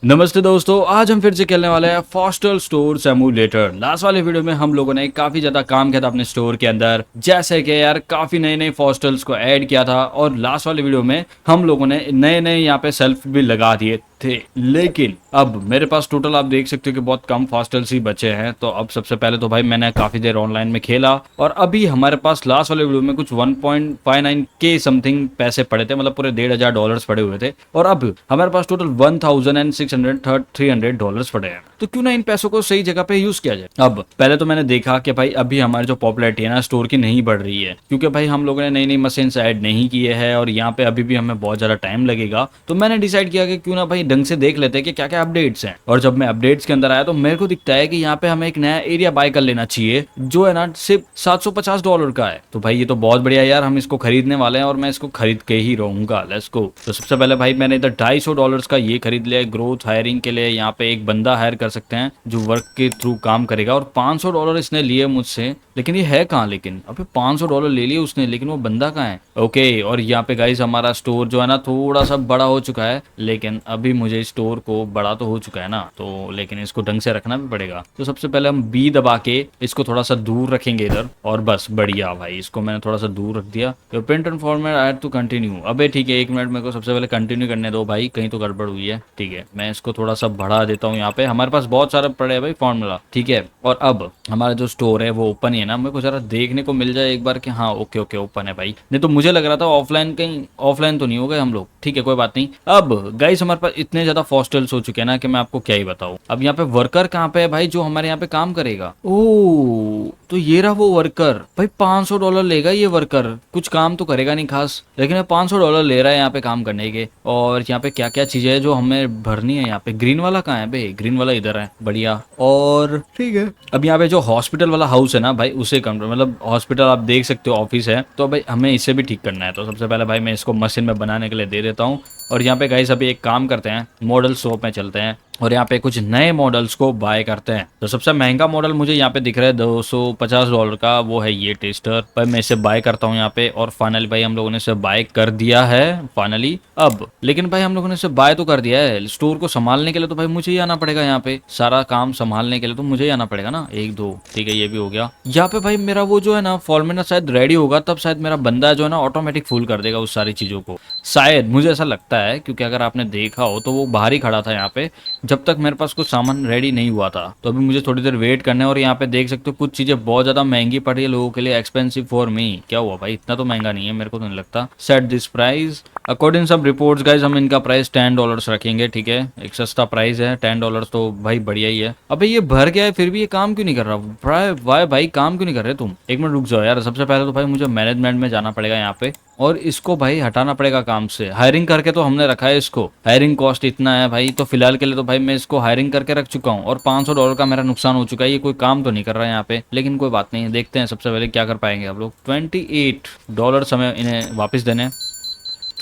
नमस्ते दोस्तों, आज हम फिर से खेलने वाले हैं फॉस्टल स्टोर सिमुलेटर। लास्ट वाले वीडियो में हम लोगों ने काफी ज्यादा काम किया था अपने स्टोर के अंदर, जैसे कि यार काफी नए नए फॉस्टल्स को ऐड किया था। और लास्ट वाले वीडियो में हम लोगों ने नए नए यहाँ पे सेल्फ भी लगा दिए थे। लेकिन अब मेरे पास टोटल आप देख सकते हो कि बहुत कम फॉस्टल्स ही बचे हैं। तो अब सबसे पहले तो भाई मैंने काफी देर ऑनलाइन में खेला और अभी हमारे पास लास्ट वाले वीडियो में कुछ 1.59 के समथिंग पैसे पड़े थे, मतलब पूरे $1,500 पड़े हुए थे। और अब हमारे पास टोटल $1,600 पड़े हैं। तो क्यों ना इन पैसों को सही जगह पे यूज किया जाए। अब पहले तो मैंने देखा कि भाई अभी हमारी जो पॉपुलैरिटी है ना स्टोर की नहीं बढ़ रही है, क्योंकि भाई हम लोगों ने नई नई मशीन ऐड नहीं किए हैं और यहाँ पे अभी भी हमें बहुत ज्यादा टाइम लगेगा। तो मैंने डिसाइड किया कि क्यों ना भाई ढंग से देख लेते हैं कि क्या क्या अपडेट्स हैं। और जब मैं अपडेट्स के अंदर आया तो मेरे को दिखता है कि यहाँ पे हमें एक नया एरिया बाय कर लेना चाहिए, जो है ना सिर्फ $750 का है। तो भाई ये तो बहुत बढ़िया यार, हम इसको खरीदने वाले हैं और मैं इसको खरीद के ही रहूंगा। Let's go. तो सबसे पहले भाई मैंने इधर $250 का ये खरीद लिया। ग्रोथ हायरिंग के लिए यहाँ पे एक बंदा हायर कर सकते हैं जो वर्क के थ्रू काम करेगा। और $500 इसने लिए मुझसे, लेकिन ये है कहाँ? लेकिन अभी $500 ले लिए उसने, लेकिन वो बंदा कहाँ है? ओके। और यहाँ पे गाइस हमारा स्टोर जो है ना थोड़ा सा बड़ा हो चुका है, लेकिन अभी मुझे स्टोर को बड़ा तो हो चुका है ना, तो लेकिन इसको ढंग से रखना भी पड़ेगा। तो सबसे पहले हम बी दबा के इसको थोड़ा सा दूर रखेंगे इधर, और बस बढ़िया भाई इसको मैंने थोड़ा सा दूर रख दिया। तो print and format add to continue. अबे ठीक है, 1 मिनट मेरे को सबसे पहले कंटिन्यू करने दो भाई, कहीं तो गड़बड़ हुई है। ठीक है, मैं इसको थोड़ा सा बढ़ा देता हूँ। यहाँ पे हमारे पास बहुत सारा पड़े है भाई फॉर्मूला। ठीक है, और अब हमारा जो स्टोर है वो ओपन ही है ना? मेरे को जरा देखने को मिल जाए एक बार कि हाँ ओके ओके ओपन है भाई। नहीं तो मुझे लग रहा था ऑफलाइन, कहीं ऑफलाइन तो नहीं हो गए हम लोग। ठीक है कोई बात नहीं। अब गाइस हमारे पास इतने ज्यादा फॉस्टल्स हो चुके हैं ना कि मैं आपको क्या ही बताऊं। अब यहाँ पे वर्कर कहाँ पे है भाई जो हमारे यहाँ पे काम करेगा? ओ तो ये रहा वो वर्कर भाई। $500 लेगा ये वर्कर, कुछ काम तो करेगा नहीं खास, लेकिन $500 ले रहा है यहाँ पे काम करने के। और यहाँ पे क्या क्या चीजें है जो हमें भरनी है? यहाँ पे ग्रीन वाला कहाँ है भाई? ग्रीन वाला इधर है, बढ़िया। और ठीक है, अब यहाँ पे जो हॉस्पिटल वाला हाउस है ना भाई, उसे कम मतलब हॉस्पिटल आप देख सकते हो ऑफिस है, तो भाई हमें इसे भी ठीक करना है। तो सबसे पहले भाई मैं इसको मशीन में बनाने के लिए दे देता हूँ। और यहाँ पे गाइस अभी एक काम करते हैं, मॉडल शॉप में चलते हैं और यहाँ पे कुछ नए मॉडल्स को बाय करते हैं। तो सबसे महंगा मॉडल मुझे यहाँ पे दिख रहा है $250 का, वो है ये टेस्टर। भाई मैं इसे बाय करता हूँ यहाँ पे। और फाइनली भाई हम लोगों ने इसे बाय कर दिया है फाइनली। अब लेकिन भाई हम लोगों ने इसे बाय तो कर दिया है, स्टोर को संभालने के लिए तो भाई मुझे ही आना पड़ेगा। यहाँ पे सारा काम संभालने के लिए तो मुझे ही आना पड़ेगा ना। 1 2 ठीक है, ये भी हो गया। यहाँ पे भाई मेरा वो जो है ना फॉर्मेट शायद रेडी होगा, तब शायद मेरा बंदा जो है ना ऑटोमेटिक फुल कर देगा उस सारी चीजों को, शायद मुझे ऐसा लगता है। क्योंकि अगर आपने देखा हो तो वो बाहर ही खड़ा था यहाँ पे जब तक मेरे पास कुछ सामान रेडी नहीं हुआ था। तो अभी मुझे थोड़ी देर वेट करना है। और यहाँ पे देख सकते हो कुछ चीजें बहुत ज्यादा महंगी पड़ रही है लोगों के लिए, एक्सपेंसिव फॉर मी। क्या हुआ भाई? इतना तो महंगा नहीं है, मेरे को तो नहीं लगता। Set this price according some reports guys, हम इनका प्राइस $10 रखेंगे। ठीक है, एक सस्ता प्राइस है $10 तो भाई बढ़िया ही है। अबे ये भर गया है फिर भी ये काम क्यों नहीं कर रहा? वाई भाई काम क्यों नहीं कर रहे तुम? 1 मिनट रुक जाओ यार। सबसे पहले तो भाई मुझे मैनेजमेंट में जाना पड़ेगा यहाँ पे, और इसको भाई हटाना पड़ेगा काम से। हायरिंग करके तो हमने रखा है इसको, हायरिंग कॉस्ट इतना है भाई। तो फिलहाल के लिए तो भाई मैं इसको हायरिंग करके रख चुका हूँ और $500 का मेरा नुकसान हो चुका है। ये कोई काम तो नहीं कर रहा है यहाँ पे, लेकिन कोई बात नहीं, देखते हैं सबसे पहले क्या कर पाएंगे आप लोग। $28 हमें इन्हें वापस देने।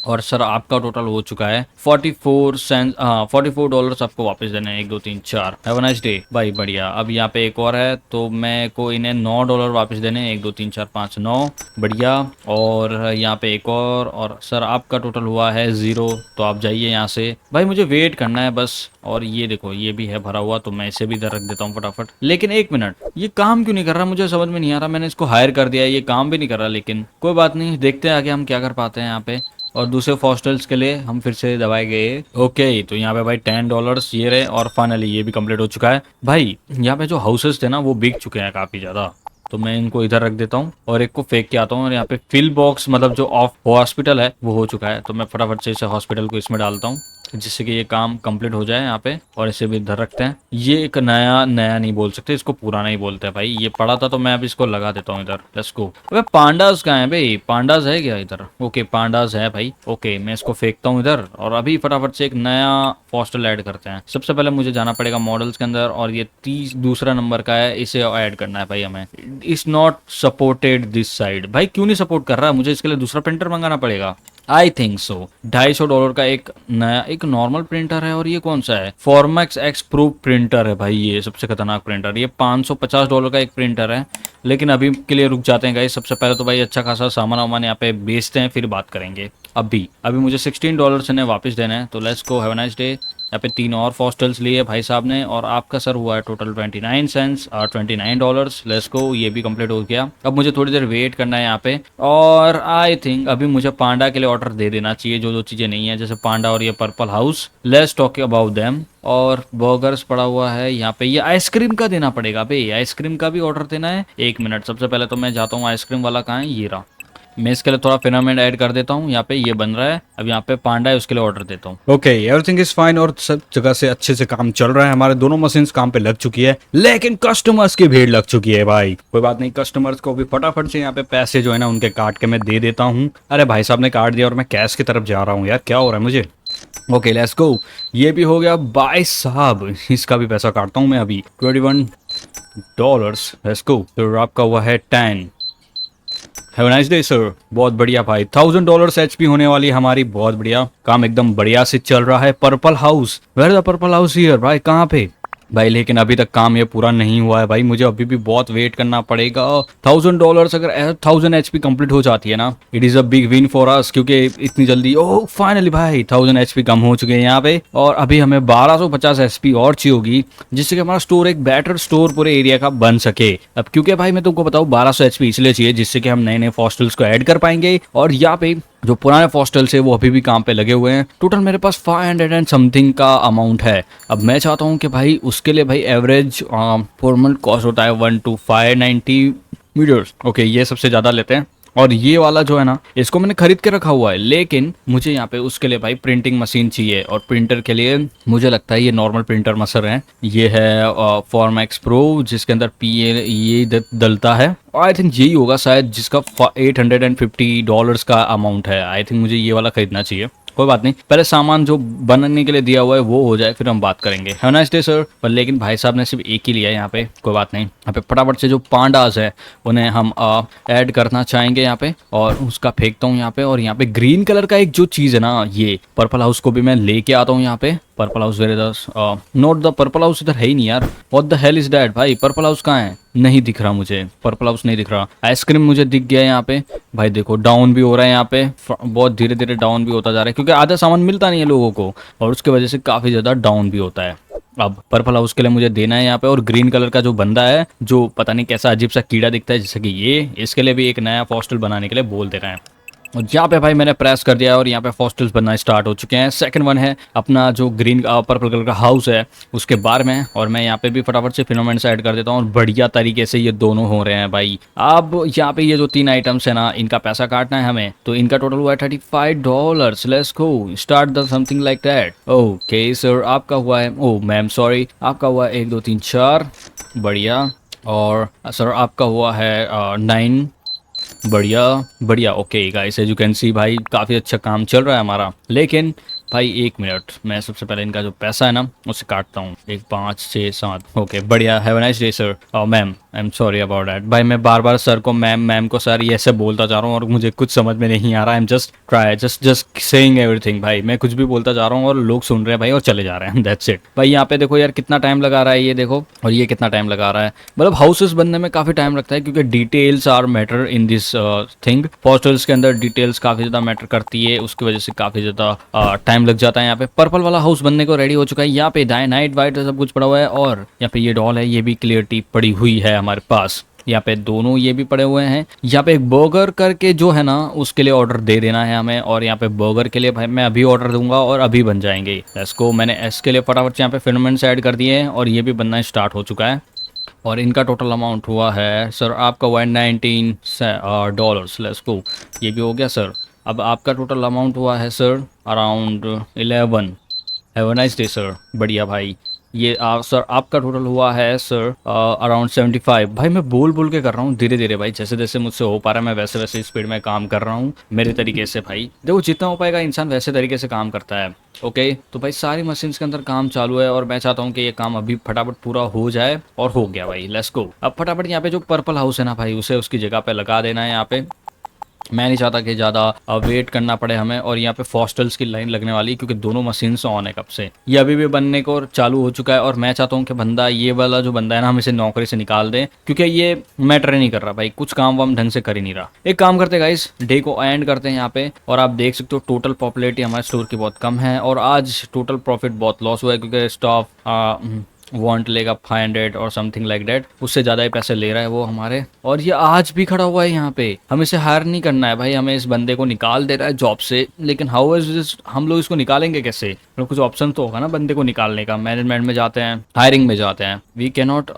और सर आपका टोटल हो चुका है 44 सेंट। हाँ $44 आपको वापस देने हैं। 1 2 3 4। हैव अ नाइस डे भाई, बढ़िया। अब यहाँ पे एक और है, तो मैं को इन्हें $9 वापस देने हैं। 1 2 3 4 5 9, बढ़िया। और यहाँ पे एक और सर आपका टोटल हुआ है 0, तो आप जाइए यहाँ से। भाई मुझे वेट करना है बस। और ये देखो ये भी है भरा हुआ, तो मैं इसे भी इधर रख देता हूँ फटाफट। लेकिन 1 मिनट, ये काम क्यों नहीं कर रहा? मुझे समझ में नहीं आ रहा। मैंने इसको हायर कर दिया है, ये काम भी नहीं कर रहा। लेकिन कोई बात नहीं, देखते हैं आगे हम क्या कर पाते हैं यहाँ पे। और दूसरे फॉस्टल्स के लिए हम फिर से दबाए गए। ओके, तो यहाँ पे भाई $10 ये रहे। और फाइनली ये भी कंप्लीट हो चुका है भाई। यहाँ पे जो हाउसेस थे ना वो बिक चुके हैं काफी ज्यादा, तो मैं इनको इधर रख देता हूँ और एक को फेंक के आता हूँ। और यहाँ पे फिल बॉक्स मतलब जो ऑफ हॉस्पिटल है वो हो चुका है, तो मैं फटाफट से इसे हॉस्पिटल को इसमें डालता हूँ जिससे कि ये काम कंप्लीट हो जाए यहाँ पे। और इसे भी इधर रखते हैं। ये एक नया नया नहीं बोल सकते, इसको पुराना ही बोलते हैं भाई। ये पड़ा था तो मैं अब इसको लगा देता हूँ इधर। Let's go. अबे पांडास कहाँ है भाई? पांडास है क्या इधर? ओके पांडास है भाई। ओके मैं इसको फेंकता हूँ इधर और अभी फटाफट से एक नया फॉस्टल ऐड करते हैं। सबसे पहले मुझे जाना पड़ेगा मॉडल्स के अंदर और ये 32 नंबर का है, इसे ऐड करना है भाई हमें। Is not supported this side. भाई क्यों नहीं सपोर्ट कर रहा? मुझे इसके लिए दूसरा प्रिंटर मंगाना पड़ेगा। I think so. $250 का एक नया एक नॉर्मल प्रिंटर है। और ये कौन सा है? फॉर्मैक्स एक्स प्रो प्रिंटर है भाई, ये सबसे खतरनाक प्रिंटर। ये $550 का एक प्रिंटर है। लेकिन अभी के लिए रुक जाते हैं गाइस। सबसे पहले तो भाई अच्छा खासा सामान वामान यहाँ पे बेचते हैं, फिर बात करेंगे। अभी मुझे $16 इन्हें वापस देना है। तो let's go, have a nice day. यहाँ पे 3 और फॉस्टल्स लिए भाई साहब ने, और आपका सर हुआ है टोटल 29 सेंट्स और $29। लेट्स गो, ये भी कंप्लीट हो गया। अब मुझे थोड़ी देर वेट करना है यहाँ पे, और आई थिंक अभी मुझे पांडा के लिए ऑर्डर दे देना चाहिए जो जो चीज़ें नहीं है, जैसे पांडा और ये purple house. Let's talk about them. और बर्गर्स पड़ा हुआ है यहाँ पे, ये आइसक्रीम का देना पड़ेगा भाई, आइसक्रीम का भी ऑर्डर देना है। 1 मिनट, सबसे पहले तो मैं जाता हूँ आइसक्रीम वाला कहाँ है, ये रहा। मैं इसके लिए थोड़ा फिनामेंट ऐड कर देता हूँ, यहाँ पे ये बन रहा है। अब यहाँ पे पांडा है, उसके लिए ऑर्डर देता हूँ। ओके, एवरीथिंग इज फाइन और सब जगह से अच्छे से काम चल रहा है। हमारे दोनों मशीन्स काम पे लग चुकी है, लेकिन कस्टमर्स की भीड़ लग चुकी है भाई। कोई बात नहीं, कस्टमर्स को भी फटाफट से यहाँ पे पैसे जो है ना उनके काट के मैं दे देता हूँ। अरे भाई साहब ने काट दिया और मैं कैश की तरफ जा रहा हूँ यार, क्या हो रहा है मुझे। ओके लेट्स गो, ये भी हो गया भाई साहब, इसका भी पैसा काटता हूँ मैं अभी। $21। लेट्स गो, तो आपका हुआ है 10। Have a nice day sir. बहुत बढ़िया भाई, $1000 एचपी होने वाली है हमारी। बहुत बढ़िया, काम एकदम बढ़िया से चल रहा है। Purple house, where the purple house here भाई, कहाँ पे भाई। लेकिन अभी तक काम ये पूरा नहीं हुआ है भाई, मुझे अभी भी बहुत वेट करना पड़ेगा। $1000 अगर 1000 एचपी कंप्लीट हो जाती है ना, it is a big win for us, क्योंकि इतनी जल्दी ओह फाइनली भाई 1000 एचपी कम हो चुके हैं यहाँ पे। और अभी हमें 1250 एचपी और चाहिए होगी, जिससे कि हमारा स्टोर एक बेटर स्टोर पूरे एरिया का बन सके। अब क्योंकि भाई मैं तुमको बताऊँ 1200 एचपी इसलिए चाहिए जिससे कि हम नए नए फॉस्टल्स को ऐड कर पाएंगे, और यहाँ पे जो पुराने फॉस्टल्स है वो अभी भी काम पे लगे हुए हैं। टोटल मेरे पास 500 एंड समथिंग का अमाउंट है। अब मैं चाहता हूँ कि भाई उसके लिए भाई एवरेज पर मंथ कॉस्ट होता है 1 to 590 मीटर्स। ओके, ये सबसे ज़्यादा लेते हैं। और ये वाला जो है ना, इसको मैंने खरीद के रखा हुआ है, लेकिन मुझे यहाँ पे उसके लिए भाई प्रिंटिंग मशीन चाहिए। और प्रिंटर के लिए मुझे लगता है ये नॉर्मल प्रिंटर मसर है, ये है फॉर्मैक्स प्रो, जिसके अंदर PA ये डलता है। आई थिंक यही होगा शायद, जिसका $850 का अमाउंट है। आई थिंक मुझे ये वाला खरीदना चाहिए। कोई बात नहीं, पहले सामान जो बनने के लिए दिया हुआ है वो हो जाए, फिर हम बात करेंगे। Have a nice day sir. पर लेकिन भाई साहब ने सिर्फ एक ही लिया है यहाँ पे, कोई बात नहीं। यहाँ पे फटाफट से जो पांडास है उन्हें हम ऐड करना चाहेंगे यहाँ पे, और उसका फेंकता हूँ यहाँ पे। और यहाँ पे ग्रीन कलर का एक जो चीज़ है ना, ये पर्पल हाउस को भी मैं लेके आता हूँ यहाँ पे। Purple house where is not the purple house, इधर है ही नहीं यार। What the hell is that भाई, पर्पल हाउस कहाँ है, नहीं दिख रहा मुझे, पर्पल हाउस नहीं दिख रहा। आइसक्रीम मुझे दिख गया यहाँ पे भाई, देखो डाउन भी हो रहा है यहाँ पे, बहुत धीरे धीरे डाउन भी होता जा रहा है, क्योंकि आधा सामान मिलता नहीं है लोगों को, और उसके वजह से काफी ज्यादा डाउन भी होता है। अब पर्पल हाउस के लिए मुझे देना है यहाँ पे। और ग्रीन कलर का जो बंदा है, जो पता नहीं कैसा अजीब सा कीड़ा दिखता है जैसे कि ये, इसके लिए भी एक नया फॉस्टल बनाने के लिए बोल दे रहे हैं। और यहाँ पे भाई मैंने प्रेस कर दिया और यहाँ पे फॉस्टल्स बनना स्टार्ट हो चुके हैं। सेकंड वन है अपना जो ग्रीन पर्पल कलर का हाउस है उसके बारे में, और मैं यहाँ पे भी फटाफट से फिनोमेंट्स ऐड कर देता हूँ, और बढ़िया तरीके से ये दोनों हो रहे हैं भाई। अब यहाँ पे ये जो 3 आइटम्स है ना, इनका पैसा काटना है हमें, तो इनका टोटल हुआ है $35। Let's go, start the something like that. Okay sir, आपका हुआ है, ओ मैम सॉरी, आपका हुआ है 1 2 3 4, बढ़िया। और सर आपका हुआ है 9, बढ़िया बढ़िया। Okay guys, as you can see भाई काफ़ी अच्छा काम चल रहा है हमारा। लेकिन भाई 1 मिनट, मैं सबसे पहले इनका जो पैसा है ना उससे काटता हूँ। 1 5 6 7। ओके बढ़िया। Have a nice day sir. Ma'am I am sorry about that. भाई मैं बार बार सर को मैम, मैम को सर, ये सब बोलता जा रहा हूँ और मुझे कुछ समझ में नहीं आ रहा। I am just saying everything भाई, मैं कुछ भी बोलता जा रहा हूँ और लोग सुन रहे हैं भाई और चले जा रहे हैं, दैट्स इट भाई। यहाँ पे देखो यार कितना टाइम लगा रहा है ये देखो, और ये कितना टाइम लगा रहा है। मतलब हाउसेस बनने में काफ़ी टाइम लगता है, क्योंकि details are matter in this thing. Hostels के अंदर डिटेल्स काफ़ी ज़्यादा मैटर करती है, उसकी वजह से काफ़ी ज़्यादा टाइम लग जाता है। यहाँ पे पर्पल वाला हाउस बनने को रेडी हो चुका है। यहाँ पे डायनाइट वाइट सब कुछ पड़ा हुआ है, और यहाँ पे ये डॉल है, ये भी क्लियरिटी पड़ी हुई है हमारे पास। यहाँ पे दोनों ये भी पड़े हुए हैं। यहाँ पे एक बर्गर करके जो है ना उसके लिए ऑर्डर दे देना है हमें, और यहाँ पे बर्गर के लिए भाई मैं अभी ऑर्डर दूंगा और अभी बन जाएंगे। इसको मैंने एस के लिए फटाफट से यहाँ पे फिनोमेंट्स ऐड कर दिए हैं, और ये भी बनना स्टार्ट हो चुका है। और इनका टोटल अमाउंट हुआ है सर आपका हुआ है $19। लेट्स गो, ये भी हो गया सर। अब आपका टोटल अमाउंट हुआ है sir around 11। Have a nice day sir. बढ़िया भाई। ये सर आपका टोटल हुआ है सर अराउंड 75। भाई मैं बोल बोल के कर रहा हूँ धीरे धीरे भाई, जैसे जैसे मुझसे हो पा रहा है मैं वैसे वैसे स्पीड में काम कर रहा हूँ मेरे तरीके से भाई। देखो जितना हो पाएगा इंसान वैसे तरीके से काम करता है। ओके तो भाई सारी मशीन्स के अंदर काम चालू है, और मैं चाहता हूँ कि ये काम अभी फटाफट पूरा हो जाए, और हो गया भाई। Let's go. अब फटाफट यहाँ पे जो पर्पल हाउस है ना भाई, उसे उसकी जगह पे लगा देना है यहाँ पे। मैं नहीं चाहता कि ज़्यादा वेट करना पड़े हमें, और यहाँ पे फॉस्टल्स की लाइन लगने वाली है क्योंकि दोनों मशीन्स ऑन है कब से। ये अभी भी बनने को चालू हो चुका है, और मैं चाहता हूँ कि बंदा, ये वाला जो बंदा है ना, हम इसे नौकरी से निकाल दें क्योंकि ये मैटर नहीं कर रहा भाई, कुछ काम वाम ढंग से कर ही नहीं रहा। एक काम करते गाइस, डे को एंड करते हैं यहाँ पे, और आप देख सकते हो टोटल पॉपुलैरिटी हमारे स्टोर की बहुत कम है, और आज टोटल प्रॉफिट बहुत लॉस हुआ है क्योंकि स्टाफ वांट लेगा 500 और समथिंग लाइक दैट, उससे ज़्यादा ही पैसे ले रहा है वो हमारे। और ये आज भी खड़ा हुआ है यहाँ पे, हम इसे हायर नहीं करना है भाई, हमें इस बंदे को निकाल दे रहा है जॉब से। लेकिन हाउ इज दिस, हम लोग इसको निकालेंगे कैसे? मतलब कुछ ऑप्शन तो होगा ना बंदे को निकालने का। मैनेजमेंट में जाते हैं, हायरिंग में जाते हैं, वी कैन नॉट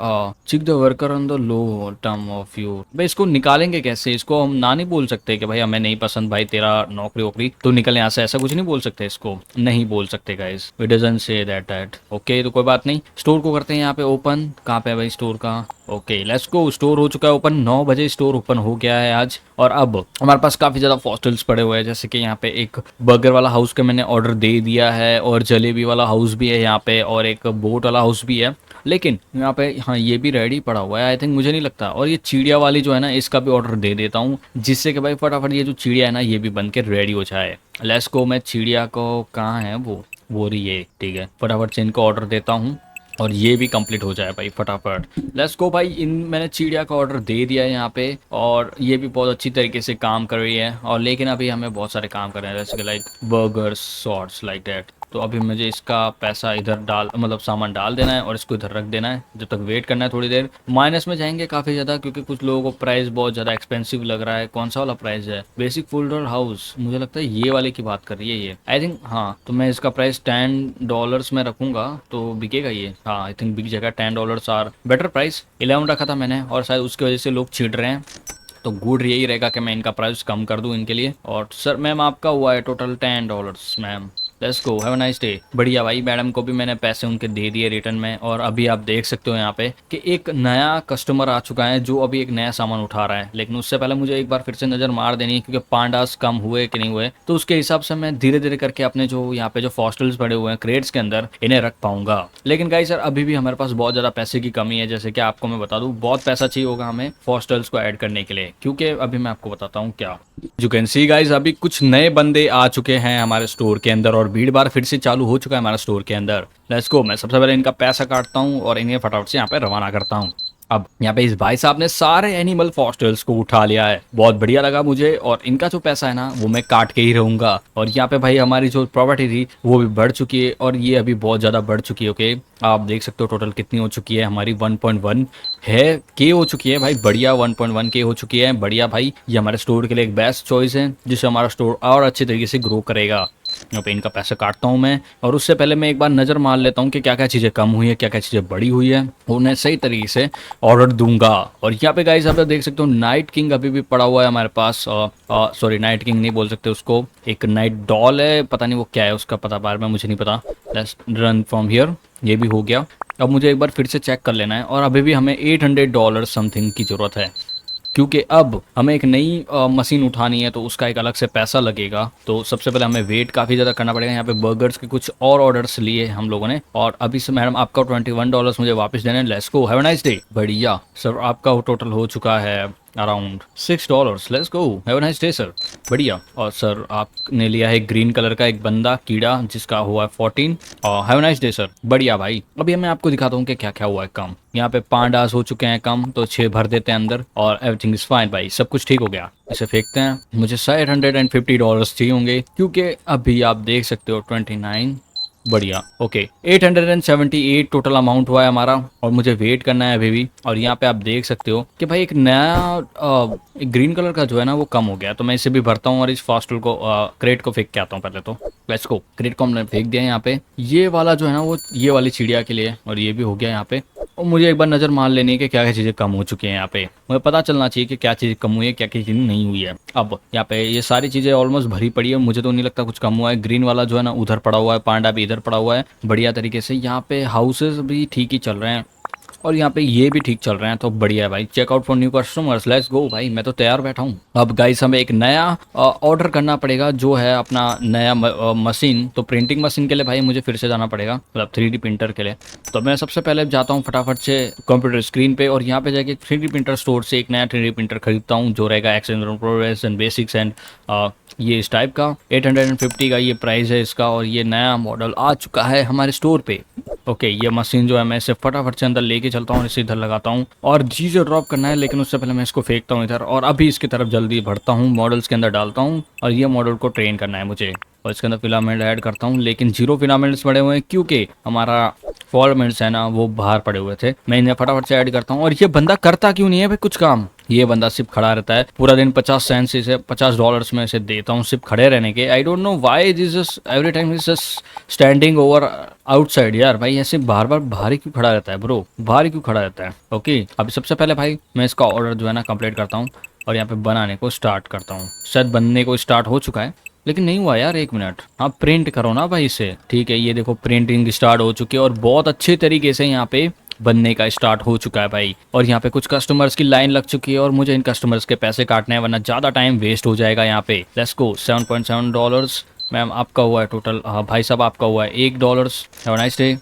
चिक the worker on the low term of you. भाई इसको निकालेंगे कैसे? इसको हम ना नहीं बोल सकते कि भाई हमें नहीं पसंद भाई तेरा नौकरी वोकरी, तो निकल यहाँ से, ऐसा कुछ नहीं बोल सकते। इसको नहीं बोल सकते guys, it doesn't say that. Okay, तो कोई बात नहीं, स्टोर को करते हैं यहाँ पे ओपन। कहाँ पे है भाई स्टोर का? ओके लेट्स गो, स्टोर हो चुका है ओपन, 9 बजे स्टोर ओपन हो गया है आज। और अब हमारे पास काफ़ी ज़्यादा फॉस्टल्स पड़े हुए हैं, जैसे कि यहाँ पे एक बर्गर वाला हाउस का मैंने ऑर्डर दे दिया है, और जलेबी वाला हाउस भी है यहाँ पे, और एक बोट वाला हाउस भी है। लेकिन यहाँ पे हाँ ये भी रेडी पड़ा हुआ है आई थिंक, मुझे नहीं लगता। और ये चिड़िया वाली जो है ना, इसका भी ऑर्डर दे देता हूँ, जिससे कि भाई फटाफट ये जो चिड़िया है ना, ये भी बन के रेडी हो जाए। लेट्स गो, मैं चिड़िया को, कहाँ है वो रही है, ठीक है, फटाफट से इनको ऑर्डर देता हूँ और ये भी कंप्लीट हो जाए भाई फटाफट। लेट्स गो भाई, मैंने चिड़िया का ऑर्डर दे दिया है यहाँ पे, और ये भी बहुत अच्छी तरीके से काम कर रही है। और लेकिन अभी हमें बहुत सारे काम करने हैं, जैसे कि like burger shorts like that. तो अभी मुझे इसका पैसा इधर मतलब सामान डाल देना है और इसको इधर रख देना है, जब तक वेट करना है थोड़ी देर। माइनस में जाएंगे काफ़ी ज़्यादा क्योंकि कुछ लोगों को प्राइस बहुत ज़्यादा एक्सपेंसिव लग रहा है। कौन सा वाला प्राइस है? बेसिक फोल्डर हाउस, मुझे लगता है ये वाले की बात कर रही है ये आई थिंक। हाँ, तो मैं इसका प्राइस $10 में रखूंगा तो बिकेगा ये। हाँ आई थिंक बिक जाएगा, $10 आर बेटर प्राइस। 11 रखा था मैंने, और शायद उसकी वजह से लोग चिढ़ रहे हैं, तो गुड यही रहेगा कि मैं इनका प्राइस कम कर दूं इनके लिए। और सर मैम आपका हुआ है total $10 ma'am. Let's go, have a nice day. बढ़िया भाई, मैडम को भी मैंने पैसे उनके दे दिए रिटर्न में। और अभी आप देख सकते हो यहाँ पे कि एक नया कस्टमर आ चुका है जो अभी एक नया सामान उठा रहा है। लेकिन उससे पहले मुझे एक बार फिर से नज़र मार देनी है क्योंकि पांडास कम हुए कि नहीं हुए, तो उसके हिसाब से मैं धीरे धीरे करके अपने जो यहाँ पे जो फॉस्टल्स पड़े हुए हैं क्रेट्स के अंदर, इन्हें रख पाऊंगा। लेकिन गाइस सर अभी भी हमारे पास बहुत ज़्यादा पैसे की कमी है, जैसे कि आपको मैं बता दूँ, बहुत पैसा चाहिए होगा हमें फॉस्टल्स को ऐड करने के लिए, क्योंकि अभी मैं आपको बताता हूँ क्या। यू कैन सी गाइस, अभी कुछ नए बंदे आ चुके हैं हमारे स्टोर के अंदर, और भीड़ भाड़ फिर से चालू हो चुका है हमारे स्टोर के अंदर। लेट्स गो, मैं सबसे पहले इनका पैसा काटता हूँ और इन्हें फटाफट से यहाँ पे रवाना करता हूँ। अब यहाँ पे इस भाई साहब ने सारे एनिमल फॉस्टर्स को उठा लिया है, बहुत बढ़िया लगा मुझे। और इनका जो पैसा है ना वो मैं काट के ही रहूंगा। और यहाँ पे भाई हमारी जो प्रॉपर्टी थी वो भी बढ़ चुकी है, और ये अभी बहुत ज़्यादा बढ़ चुकी है। ओके, आप देख सकते हो टोटल कितनी हो चुकी है हमारी, 1.1 है के हो चुकी है भाई, बढ़िया 1.1 के हो चुकी है, बढ़िया भाई। ये हमारे स्टोर के लिए एक बेस्ट चॉइस है जिससे हमारा स्टोर और अच्छे तरीके से ग्रो करेगा। यहाँ पे इनका पैसा काटता हूँ मैं, और उससे पहले मैं एक बार नज़र मार लेता हूँ कि क्या क्या चीज़ें कम हुई है, क्या क्या चीज़ें बढ़ी हुई है, उन्हें सही तरीके से ऑर्डर दूंगा। और यहाँ पे गाइस आप देख सकते हो नाइट किंग अभी भी पड़ा हुआ है हमारे पास। सॉरी, नाइट किंग नहीं बोल सकते उसको, एक नाइट डॉल है, पता नहीं वो क्या है, उसका पता बार में मुझे नहीं पता। लेट्स रन फ्रॉम हियर, ये भी हो गया। अब मुझे एक बार फिर से चेक कर लेना है, और अभी भी हमें $800 समथिंग की ज़रूरत है, क्योंकि अब हमें एक नई मशीन उठानी है तो उसका एक अलग से पैसा लगेगा। तो सबसे पहले हमें वेट काफ़ी ज़्यादा करना पड़ेगा। यहाँ पे बर्गर्स के कुछ और ऑर्डर्स लिए हम लोगों ने, और अभी से मैडम आपका $21 मुझे वापस देना है। Let's go, have a nice day. बढ़िया सर, आपका टोटल हो चुका है around $6। Let's go, have a nice day sir. बढ़िया। और सर आपने लिया है ग्रीन कलर का एक बंदा कीड़ा जिसका हुआ है 14। और have a nice day sir. बढ़िया भाई, अभी मैं आपको दिखाता हूँ कि क्या क्या हुआ है कम। यहाँ पे पांडास हो चुके हैं कम, तो 6 भर देते हैं अंदर, और एवरीथिंग इज फाइन भाई, सब कुछ ठीक हो गया। इसे फेंकते हैं। मुझे $750 चाहिए होंगे क्योंकि अभी आप देख सकते हो 29। बढ़िया, ओके, 878 टोटल अमाउंट हुआ है हमारा, और मुझे वेट करना है अभी भी। और यहाँ पे आप देख सकते हो कि भाई एक नया एक ग्रीन कलर का जो है ना वो कम हो गया, तो मैं इसे भी भरता हूँ और इस फास्टल को क्रेट को फेंक के आता हूँ पहले तो। लेट्स गो, क्रेट को हमने फेंक दिया यहाँ पे। ये वाला जो है ना वो ये वाली चिड़िया के लिए, और ये भी हो गया यहाँ पे। और मुझे एक बार नज़र मार लेनी है कि क्या क्या चीज़ें कम हो चुकी हैं यहाँ पे, मुझे पता चलना चाहिए कि क्या चीज़ कम हुई है, क्या क्या चीज़ नहीं हुई है। अब यहाँ पे ये सारी चीज़ें ऑलमोस्ट भरी पड़ी है, मुझे तो नहीं लगता कुछ कम हुआ है। ग्रीन वाला जो है ना उधर पड़ा हुआ है, पांडा भी इधर पड़ा हुआ है बढ़िया तरीके से। यहाँ पे हाउसेस भी ठीक ही चल रहे हैं, और यहाँ पे ये भी ठीक चल रहे हैं, तो बढ़िया है भाई। Checkout for new customers, let's go भाई, मैं तो तैयार बैठा हूँ। अब गाइस हमें एक नया ऑर्डर करना पड़ेगा जो है अपना नया मशीन। तो प्रिंटिंग मशीन के लिए भाई मुझे फिर से जाना पड़ेगा, मतलब 3D प्रिंटर के लिए। तो मैं सबसे पहले जाता हूँ फटाफट से कंप्यूटर स्क्रीन पे और यहाँ पे जाके 3D प्रिंटर स्टोर से एक नया 3D प्रिंटर खरीदता हूँ जो रहेगा extender progress and basics and ये इस टाइप का 850 का ये प्राइस है इसका और ये नया मॉडल आ चुका है हमारे स्टोर पे। ओके ये मशीन जो है मैं इसे फटाफट से अंदर लेके चलता हूँ, इसे इधर लगाता हूँ और चीज़ें ड्रॉप करना है, लेकिन उससे पहले मैं इसको फेंकता हूँ इधर और अभी इसकी तरफ जल्दी बढ़ता हूँ, मॉडल्स के अंदर डालता हूँ और ये मॉडल को ट्रेन करना है मुझे और इसके अंदर फिलामेंट ऐड करता हूँ, लेकिन 0 फिलामेंट्स पड़े हुए हैं क्योंकि हमारा फॉर्मेंट्स है ना वो बाहर पड़े हुए थे। मैं इन्हें फटाफट से ऐड करता हूँ और ये बंदा करता क्यों नहीं है भाई कुछ काम, ये बंदा सिर्फ खड़ा रहता है पूरा दिन। 50 सेंट से इसे $50 में इसे देता हूँ सिर्फ खड़े रहने के। I don't know why this is every time is just standing over outside. यार भाई ऐसे बार बार बाहर ही क्यों खड़ा रहता है ब्रो, बाहर ही क्यों खड़ा रहता है। ओके अभी सबसे पहले भाई मैं इसका ऑर्डर जो है ना कंप्लीट करता हूँ और यहाँ पे बनाने को स्टार्ट करता हूँ। शायद बनने को स्टार्ट हो चुका है लेकिन नहीं हुआ यार, 1 मिनट। हाँ प्रिंट करो ना भाई इसे, ठीक है ये देखो प्रिंटिंग स्टार्ट हो चुकी है और बहुत अच्छे तरीके से यहाँ पे बनने का स्टार्ट हो चुका है भाई। और यहाँ पे कुछ कस्टमर्स की लाइन लग चुकी है और मुझे इन कस्टमर्स के पैसे काटने हैं वरना ज़्यादा टाइम वेस्ट हो जाएगा यहाँ पे। Let's go $7.7। मैम आपका हुआ है टोटल, हाँ भाई साहब आपका हुआ है $1। Have a nice day.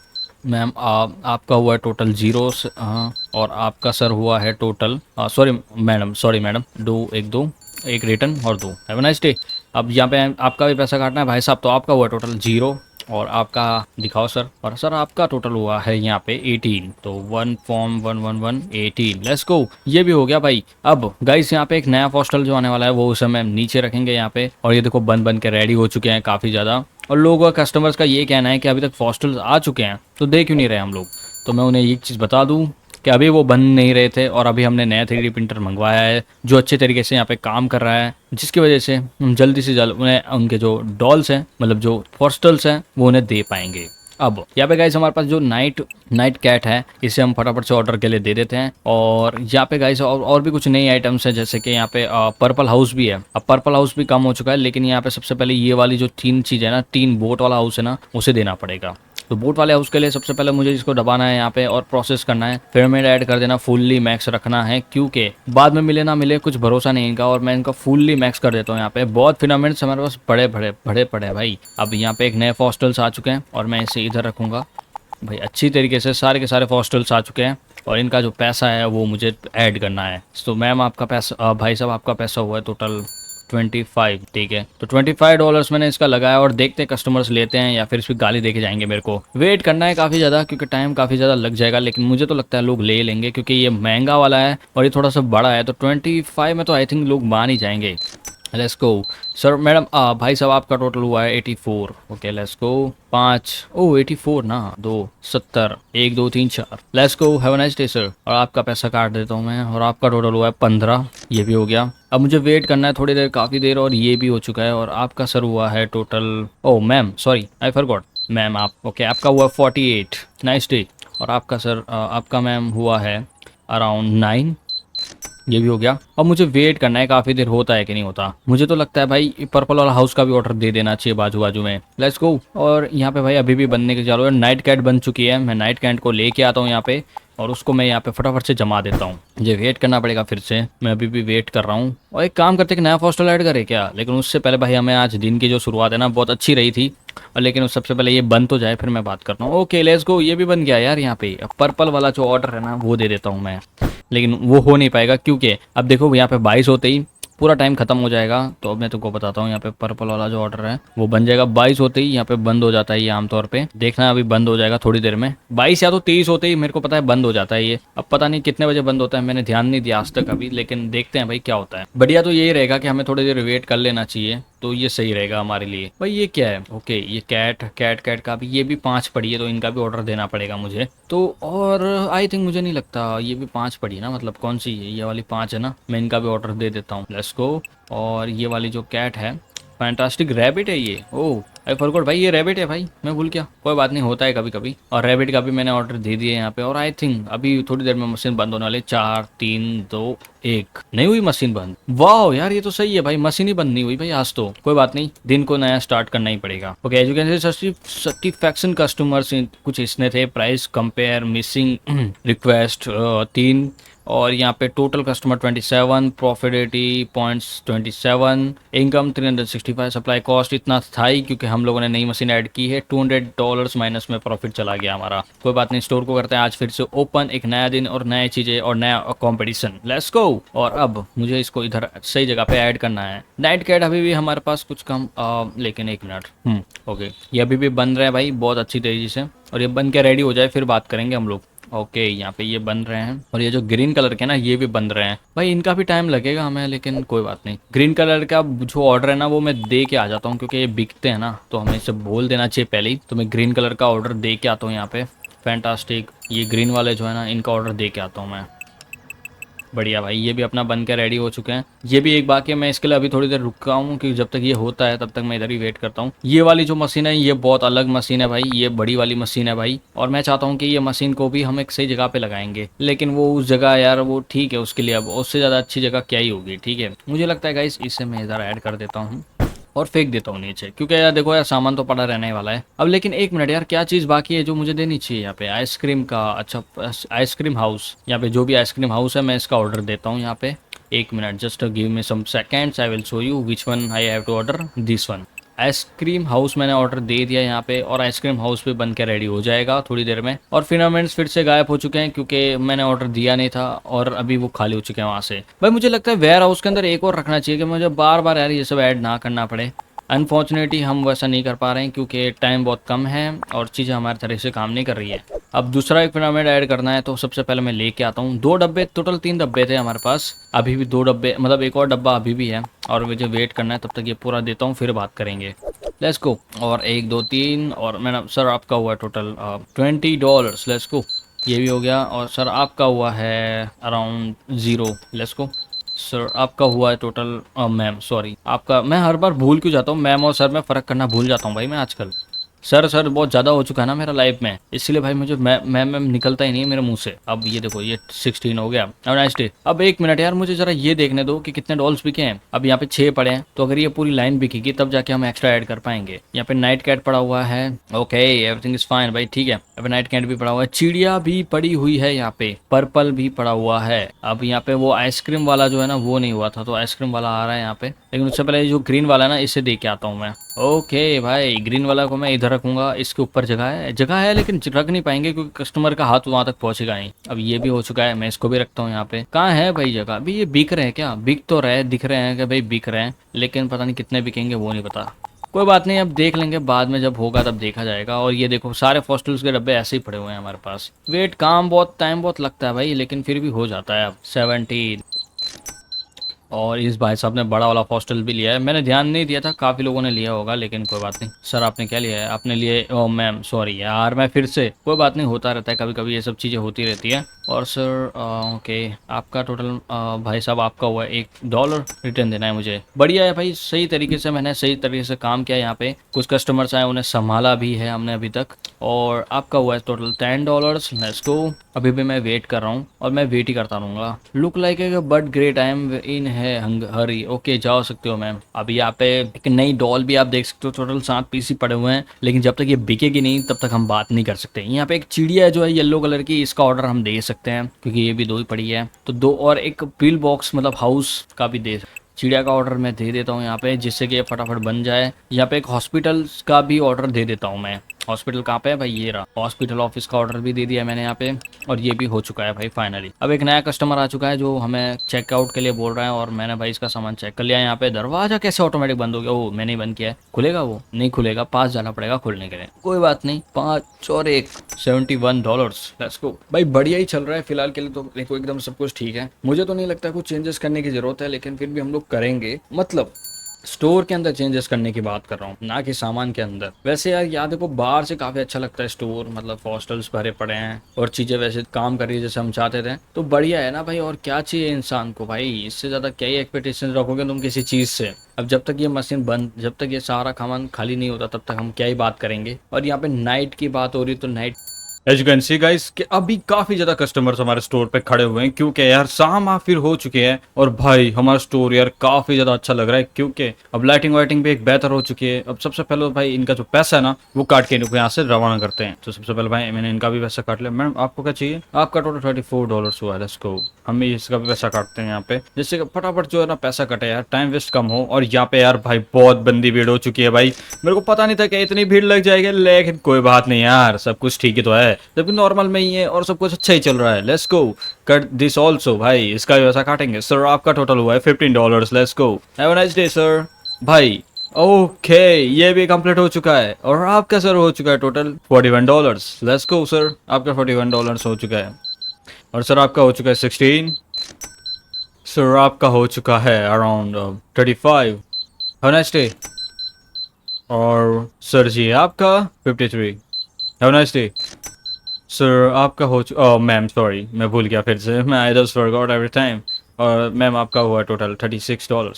Ma'am आपका हुआ है टोटल 0 हाँ और आपका सर हुआ है टोटल सॉरी मैडम 2 एक रिटर्न और 2। Have a nice day. अब यहाँ पे आपका भी पैसा काटना है भाई साहब, तो आपका हुआ टोटल 0 और आपका दिखाओ सर, और सर आपका टोटल हुआ है यहाँ पे 18, तो 1 फॉर्म 111 18। लेट्स गो ये भी हो गया भाई। अब गाइस यहाँ पे एक नया पोस्टल जो आने वाला है वो उसे हम नीचे रखेंगे यहाँ पे और ये देखो बन के रेडी हो चुके हैं काफ़ी ज़्यादा। और लोगों का कस्टमर्स का ये कहना है कि अभी तक पोस्टल्स आ चुके हैं तो दे क्यों नहीं रहे हम लोग। तो मैं उन्हें एक चीज़ बता दूँ कि अभी वो बन नहीं रहे थे और अभी हमने नया 3D प्रिंटर मंगवाया है जो अच्छे तरीके से यहाँ पे काम कर रहा है, जिसकी वजह से हम जल्दी से जल्द उन्हें उनके जो डॉल्स हैं मतलब जो पोस्टल्स हैं वो उन्हें दे पाएंगे। अब यहाँ पे गाइस हमारे पास जो नाइट कैट है इसे हम फटाफट से ऑर्डर के लिए दे देते हैं। और यहाँ पे गाइस और भी कुछ नई आइटम्स हैं जैसे कि यहाँ पे पर्पल हाउस भी है। अब पर्पल हाउस भी कम हो चुका है लेकिन यहाँ पे सबसे पहले ये वाली जो 3 चीज़ है ना, 3 बोट वाला हाउस है ना उसे देना पड़ेगा। तो बोट वाले हाउस के लिए सबसे पहले मुझे इसको दबाना है यहाँ पे और प्रोसेस करना है, पिरामिड ऐड कर देना, फुल्ली मैक्स रखना है क्योंकि बाद में मिले ना मिले कुछ भरोसा नहीं इनका। और मैं इनका फुल्ली मैक्स कर देता हूँ। यहाँ पे बहुत फिलामेंट्स हमारे पास बड़े पड़े हैं भाई। अब यहाँ पे एक नए फॉस्टल्स आ चुके हैं और मैं इसे इधर रखूँगा भाई। अच्छी तरीके से सारे के सारे फॉस्टल्स आ चुके हैं और इनका जो पैसा है वो मुझे ऐड करना है। तो मैम आपका पैसा भाई साहब आपका पैसा हुआ है टोटल 25, ठीक है। तो $25 मैंने इसका लगाया और देखते हैं कस्टमर्स लेते हैं या फिर इस पर गाली देके जाएंगे। मेरे को वेट करना है काफ़ी ज़्यादा क्योंकि टाइम काफ़ी ज़्यादा लग जाएगा, लेकिन मुझे तो लगता है लोग ले लेंगे क्योंकि ये महंगा वाला है और ये थोड़ा सा बड़ा है। तो 25 में तो आई थिंक लोग मान ही जाएंगे। लेट्स गो सर मैडम भाई साहब आपका टोटल हुआ है 84। ओके लेट्स गो 5 84 ना 2 70 1 2 3 4। Let's go have a nice day sir. और आपका पैसा काट देता हूँ मैं और आपका टोटल हुआ है 15। ये भी हो गया। अब मुझे वेट करना है थोड़ी देर, काफ़ी देर, और ये भी हो चुका है। और आपका सर हुआ है total oh ma'am sorry I forgot ma'am आप ओके आपका हुआ 48। Nice day. और आपका सर आपका मैम हुआ है अराउंड 9। ये भी हो गया। अब मुझे वेट करना है काफ़ी देर, होता है कि नहीं होता। मुझे तो लगता है भाई पर्पल वाला हाउस का भी ऑर्डर दे देना चाहिए बाजू में। Let's go. और यहाँ पे भाई अभी भी बनने के चालू है। नाइट कैट बन चुकी है। मैं नाइट कैट को लेके आता हूँ यहाँ पे और उसको मैं यहाँ पे फटाफट से जमा देता हूँ। मुझे वेट करना पड़ेगा फिर से, मैं अभी भी वेट कर रहा हूँ। और एक काम करते कि नया पोस्टल ऐड करे क्या, लेकिन उससे पहले भाई हमें आज दिन की जो शुरुआत है ना बहुत अच्छी रही थी, और लेकिन उस सबसे पहले ये बन तो जाए फिर मैं बात करता हूँ। Okay let's go. ये भी बन गया यार। यहाँ पे पर्पल वाला जो ऑर्डर है ना वो दे देता हूँ मैं, लेकिन वो हो नहीं पाएगा क्योंकि अब देखो यहाँ पे 22 होते ही पूरा टाइम खत्म हो जाएगा। तो अब मैं तुमको बताता हूँ यहाँ पे पर्पल वाला जो ऑर्डर है वो बन जाएगा 22 होते ही। यहाँ पे बंद हो जाता है ये आमतौर पे, देखना अभी बंद हो जाएगा थोड़ी देर में। 22 या तो 23 होते ही मेरे को पता है बंद हो जाता है ये। अब पता नहीं कितने बजे बंद होता है, मैंने ध्यान नहीं दिया आज तक अभी, लेकिन देखते हैं भाई क्या होता है। बढ़िया तो यही रहेगा कि हमें थोड़ी देर वेट कर लेना चाहिए, तो ये सही रहेगा हमारे लिए। भाई ये क्या है, ओके ये कैट का भी, ये भी 5 पड़ी है तो इनका भी ऑर्डर देना पड़ेगा मुझे। तो और आई थिंक मुझे नहीं लगता ये भी 5 पड़ी है ना, मतलब कौन सी है ये वाली 5 है ना, मैं इनका भी ऑर्डर दे देता हूँ। Let's go. और ये वाली जो कैट है फैंटास्टिक रैबिट है ये। ओह आई फॉरगॉट भाई ये रैबिट है भाई, मैं भूल गया। कोई बात नहीं, होता है कभी कभी। और रैबिट का भी मैंने ऑर्डर दे दिया यहाँ पे। और आई थिंक अभी थोड़ी देर में मशीन बंद होने वाली। 4 3 2 1 नहीं हुई मशीन बंद। वाह यार ये तो सही है भाई, मशीन ही बंद नहीं हुई भाई आज तो। कोई बात नहीं, दिन को नया स्टार्ट करना ही पड़ेगा। ओके एजुकेशन सर्टिफिकेशन कस्टमर्स कुछ इसने थे, प्राइस कंपेयर, मिसिंग रिक्वेस्ट 3 और यहाँ पे total customer 27, profit 80 points 27, income 365, supply cost इतना था ही क्योंकि हम लोगों ने नई मशीन ऐड की है। $200 माइनस में प्रॉफिट चला गया हमारा। कोई बात नहीं, स्टोर को करते हैं आज फिर से ओपन, एक नया दिन और नए चीजें और नया कंपटीशन। Let's go. और अब मुझे इसको इधर सही जगह पे ऐड करना है। नाइट कैट अभी भी हमारे पास कुछ कम लेकिन एक मिनट ओके, ये अभी भी बन रहे हैं भाई बहुत अच्छी तेजी से, और ये बन के रेडी हो जाए फिर बात करेंगे हम लोग। ओके यहाँ पे ये बन रहे हैं, और ये जो ग्रीन कलर के ना ये भी बन रहे हैं भाई, इनका भी टाइम लगेगा हमें, लेकिन कोई बात नहीं। ग्रीन कलर का जो ऑर्डर है ना वो मैं दे के आ जाता हूँ, क्योंकि ये बिकते हैं ना तो हमें इसे बोल देना चाहिए पहले ही। तो मैं ग्रीन कलर का ऑर्डर दे के आता हूँ यहाँ पे। फैंटास्टिक, ये ग्रीन वाले जो है ना इनका ऑर्डर दे के आता हूँ मैं। बढ़िया भाई, ये भी अपना बन के रेडी हो चुके हैं। ये भी एक बाकी है, मैं इसके लिए अभी थोड़ी देर रुका हूँ क्योंकि जब तक ये होता है तब तक मैं इधर ही वेट करता हूँ। ये वाली जो मशीन है ये बहुत अलग मशीन है भाई, ये बड़ी वाली मशीन है भाई, और मैं चाहता हूँ कि ये मशीन को भी हम एक सही जगह पे लगाएंगे, लेकिन वो उस जगह यार वो ठीक है उसके लिए, अब उससे ज़्यादा अच्छी जगह क्या ही होगी। ठीक है, मुझे लगता है गाइस इसे मैं इधर ऐड कर देता हूँ और फेंक देता हूँ नीचे, क्योंकि यार देखो यार सामान तो पड़ा रहने वाला है अब। लेकिन एक मिनट यार, क्या चीज़ बाकी है जो मुझे देनी चाहिए यहाँ पे? आइसक्रीम का, अच्छा आइसक्रीम हाउस, यहाँ पे जो भी आइसक्रीम हाउस है मैं इसका ऑर्डर देता हूँ यहाँ पे। एक minute, just give me some seconds, I will show you which one I have to order, this one. Ice cream house मैंने ऑर्डर दे दिया यहाँ पे, और आइसक्रीम हाउस पे बन के रेडी हो जाएगा थोड़ी देर में। और फिलामेंट्स फिर से गायब हो चुके हैं क्योंकि मैंने ऑर्डर दिया नहीं था, और अभी वो खाली हो चुके हैं वहाँ से। भाई मुझे लगता है वेयर हाउस के अंदर एक और रखना चाहिए कि मुझे बार बार यार ये सब ऐड ना करना पड़े। अनफॉर्चुनेटली हम वैसा नहीं कर पा रहे हैं क्योंकि टाइम बहुत कम है और चीज़ें हमारी तरह से काम नहीं कर रही है। अब दूसरा एक पिरामिड ऐड करना है, तो सबसे पहले मैं लेके आता हूँ 2 डब्बे, टोटल 3 डब्बे थे हमारे पास, अभी भी 2 डब्बे, मतलब एक और डब्बा अभी भी है, और मुझे वेट करना है, तब तक ये पूरा देता हूँ फिर बात करेंगे। Let's go. और 1 2 3, और मैंने सर आपका हुआ टोटल $20। लेट्स गो, ये भी हो गया। और सर आपका हुआ है अराउंड 0। Let's go. सर आपका हुआ है टोटल, मैम सॉरी आपका, मैं हर बार भूल क्यों जाता हूँ, मैम और सर में फ़र्क करना भूल जाता हूँ भाई मैं आजकल। सर बहुत ज़्यादा हो चुका है ना मेरा लाइफ में, इसलिए भाई मुझे मैम निकलता ही नहीं है मेरे मुंह से। अब ये देखो ये 16 हो गया। अब नाइस डे। अब एक मिनट यार, मुझे ज़रा ये देखने दो कि कितने डॉल्स बिके हैं। अब यहाँ पे 6 पड़े हैं, तो अगर ये पूरी लाइन बिकेगी तब जाके हम एक्स्ट्रा ऐड कर पाएंगे। यहाँ पे नाइट कैट पड़ा हुआ है, ओके एवरीथिंग इज फाइन भाई, ठीक है। अब नाइट कैट भी पड़ा हुआ है, चिड़िया भी पड़ी हुई है, यहाँ पे पर्पल भी पड़ा हुआ है। अब यहाँ पे वो आइसक्रीम वाला जो है ना वो नहीं हुआ था, तो आइसक्रीम वाला आ रहा है यहाँ पे, लेकिन उससे पहले जो ग्रीन वाला है ना इसे दे के आता हूँ मैं। ओके भाई, ग्रीन वाला को मैं इधर रखूंगा, इसके ऊपर जगह है लेकिन रख नहीं पाएंगे क्योंकि कस्टमर का हाथ वहां तक पहुंचेगा नहीं। अब ये भी हो चुका है, मैं इसको भी रखता हूँ यहाँ पे। कहाँ है भाई जगह? अभी ये बिक रहे हैं क्या? बिक तो रहे, दिख रहे हैं कि भाई बिक रहे हैं, लेकिन पता नहीं कितने बिकेंगे वो नहीं पता। कोई बात नहीं, अब देख लेंगे बाद में, जब होगा तब देखा जाएगा। और ये देखो सारे फॉस्टल्स के डब्बे ऐसे ही पड़े हुए हैं हमारे पास। वेट काम बहुत टाइम बहुत लगता है भाई, लेकिन फिर भी हो जाता है। अब 17, और इस भाई साहब ने बड़ा वाला हॉस्टल भी लिया है, मैंने ध्यान नहीं दिया था, काफ़ी लोगों ने लिया होगा, लेकिन कोई बात नहीं। सर आपने क्या लिया है? आपने लिए, ओ मैम सॉरी यार, मैं फिर से, कोई बात नहीं, होता रहता है कभी कभी, ये सब चीज़ें होती रहती है। और सर ओके, आपका टोटल भाई साहब आपका हुआ है $1 रिटर्न देना है मुझे। बढ़िया है भाई, सही तरीके से मैंने सही तरीके से काम किया यहाँ पे। कुछ कस्टमर्स आए, उन्हें संभाला भी है हमने अभी तक। और आपका हुआ है टोटल $10। Let's go. अभी भी मैं वेट कर रहा हूँ और मैं वेट ही करता रहूँगा। Look like a but great, I am in a hurry. Okay जाओ सकते हो मैम। अभी यहाँ पे एक नई डॉल भी आप देख सकते हो, टोटल 7 पीस ही पड़े हुए हैं, लेकिन जब तक ये बिकेगी नहीं तब तक हम बात नहीं कर सकते। यहाँ पे एक चिड़िया है जो है येलो कलर की, इसका ऑर्डर हम दे सकते हैं क्योंकि ये भी 2 ही पड़ी है, तो 2। और एक पिल बॉक्स मतलब हाउस का भी दे, चिड़िया का ऑर्डर मैं दे देता हूँ यहाँ पे, जिससे कि ये फटाफट बन जाए। यहाँ पे एक हॉस्पिटल का भी ऑर्डर दे देता हूँ मैं। हॉस्पिटल कहाँ पे है भाई? ये रहा, हॉस्पिटल ऑफिस का ऑर्डर भी दे दिया मैंने यहाँ पे, और ये भी हो चुका है भाई फाइनली। अब एक नया कस्टमर आ चुका है जो हमें चेकआउट के लिए बोल रहा है, और मैंने भाई इसका सामान चेक कर लिया। यहाँ पे दरवाजा कैसे ऑटोमेटिक बंद हो गया? वो मैंने ही बंद किया है। खुलेगा? वो नहीं खुलेगा, पास जाना पड़ेगा खुलने के लिए। कोई बात नहीं, 5 और 1 $71। लेट्स गो भाई, बढ़िया ही चल रहा है फिलहाल के लिए, तो देखो एकदम सब कुछ ठीक है। मुझे तो नहीं लगता कुछ चेंजेस करने की जरूरत है, लेकिन फिर भी हम लोग करेंगे, मतलब स्टोर के अंदर चेंजेस करने की बात कर रहा हूँ, ना कि सामान के अंदर। वैसे यार याद देखो, बाहर से काफी अच्छा लगता है स्टोर, मतलब हॉस्टल्स भरे पड़े हैं और चीजें वैसे काम कर रही है जैसे हम चाहते थे, तो बढ़िया है ना भाई। और क्या चाहिए इंसान को भाई, इससे ज्यादा क्या ही एक्सपेक्टेशन रखोगे तुम किसी चीज से। अब जब तक ये मशीन बंद, जब तक ये सारा सामान खाली नहीं होता तब तक हम क्या ही बात करेंगे। और यहाँ पे नाइट की बात हो रही, तो night as you can see guys कि अभी काफी ज्यादा कस्टमर्स हमारे स्टोर पे खड़े हुए हैं, क्योंकि यार शाम आखिर हो चुके हैं और भाई हमारा स्टोर यार काफी ज्यादा अच्छा लग रहा है, क्योंकि अब लाइटिंग वाइटिंग भी एक बेहतर हो चुकी है। अब सबसे पहले तो भाई इनका जो पैसा है ना वो काट के इनको यहाँ से रवाना करते हैं। तो सबसे पहले भाई मैंने इनका भी पैसा काट लिया। मैडम आपको क्या चाहिए? आपका टोटल $34 हुआ है, लेट्स गो। हम भी इसका भी पैसा काटते हैं यहाँ पे, जिससे कि फटाफट जो है ना पैसा कटे यार, टाइम वेस्ट कम हो। और यहाँ पे यार भाई बहुत बंदी भीड़ हो चुकी है भाई, मेरे को पता नहीं था कि इतनी भीड़ लग जाएगी, लेकिन कोई बात नहीं यार, सब कुछ ठीक ही तो है, जबकि नॉर्मल में ही है और सब कुछ अच्छा ही चल रहा है। Let's go cut this also. भाई इसका भी पैसा काटेंगे। सर आपका टोटल हुआ है $15, let's go. Have a nice day sir. भाई ओके ये भी कंप्लीट हो चुका है। और आपका सर हो चुका है टोटल $41, लेट्स गो सर। आपका $41 हो चुका है। और सर आपका हो चुका है 16। सर आपका हो चुका है अराउंड 35। Have nice day. और सर जी आपका 53। Have nice day. सर आपका हो चुका, मैम सॉरी मैं भूल गया फिर से, मैं I just forgot every time. और मैम आपका हुआ total $36।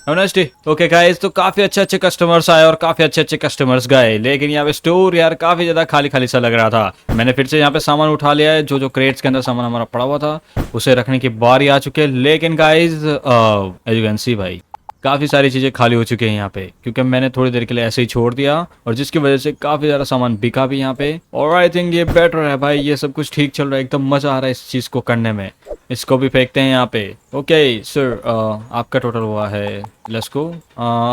Have nice day. Okay guys, तो काफी अच्छे अच्छे कस्टमर्स आए और काफी अच्छे अच्छे कस्टमर्स गए, लेकिन यहाँ पे स्टोर यार काफी ज्यादा खाली खाली सा लग रहा था। मैंने फिर से यहाँ पे सामान उठा लिया है, जो जो क्रेट्स के अंदर सामान हमारा पड़ा हुआ था उसे रखने की बारी आ चुकी है। लेकिन guys as you can see भाई काफ़ी सारी चीज़ें खाली हो चुकी हैं यहाँ पे, क्योंकि मैंने थोड़ी देर के लिए ऐसे ही छोड़ दिया, और जिसकी वजह से काफ़ी ज़्यादा सामान बिका भी यहाँ पे। और आई थिंक ये बेटर है भाई, ये सब कुछ ठीक चल रहा है, एकदम मज़ा आ रहा है इस चीज़ को करने में। इसको भी फेंकते हैं यहाँ पे। ओके सर आपका टोटल हुआ है, लेट्स गो।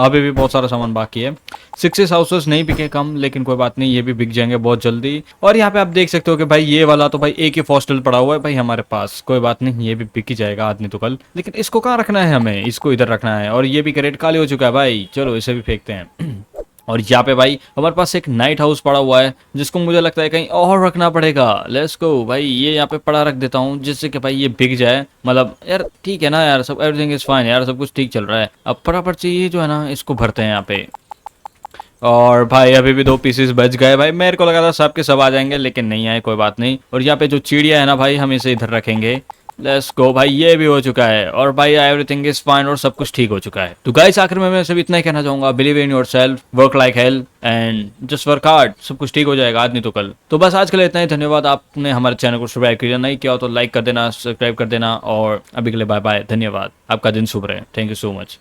अभी भी बहुत सारा सामान बाकी है। 6 हाउसेस नहीं बिके कम, लेकिन कोई बात नहीं, ये भी बिक जाएंगे बहुत जल्दी। और यहाँ पे आप देख सकते हो कि भाई ये वाला तो भाई एक ही फॉस्टल पड़ा हुआ है भाई हमारे पास, कोई बात नहीं, ये भी बिक ही जाएगा आज नहीं तो कल। लेकिन इसको कहाँ रखना है हमें? इसको इधर रखना है। और ये भी कैरेट खाली हो चुका है भाई, चलो इसे भी फेंकते हैं। और यहाँ पे भाई हमारे पास एक नाइट हाउस पड़ा हुआ है, जिसको मुझे लगता है कहीं और रखना पड़ेगा। लेट्स गो भाई, ये यहाँ पे पड़ा रख देता हूँ, जिससे कि भाई ये बिक जाए। मतलब यार ठीक है ना यार, सब एवरीथिंग इज फाइन यार, सब कुछ ठीक चल रहा है। अब फटाफट से ये जो है ना इसको भरते हैं यहाँ पे। और भाई अभी भी 2 पीसेस बच गए भाई, मेरे को लगा था सब के सब आ जाएंगे, लेकिन नहीं आए, कोई बात नहीं। और यहाँ पे जो चिड़िया है ना भाई, हम इसे इधर रखेंगे। लेट्स गो भाई, ये भी हो चुका है। और भाई एवरीथिंग इज फाइन और सब कुछ ठीक हो चुका है। तो गाइस आखिर में मैं सिर्फ इतना ही कहना चाहूंगा, believe in yourself, work like hell and just work hard, सब कुछ ठीक हो जाएगा आज नहीं तो कल। तो बस आज के लिए इतना ही। धन्यवाद, आपने हमारे चैनल को सब्सक्राइब किया, नहीं किया तो लाइक कर देना, सब्सक्राइब कर देना। और अभी के लिए बाय बाय, धन्यवाद, आपका दिन शुभ रहे। Thank you so much.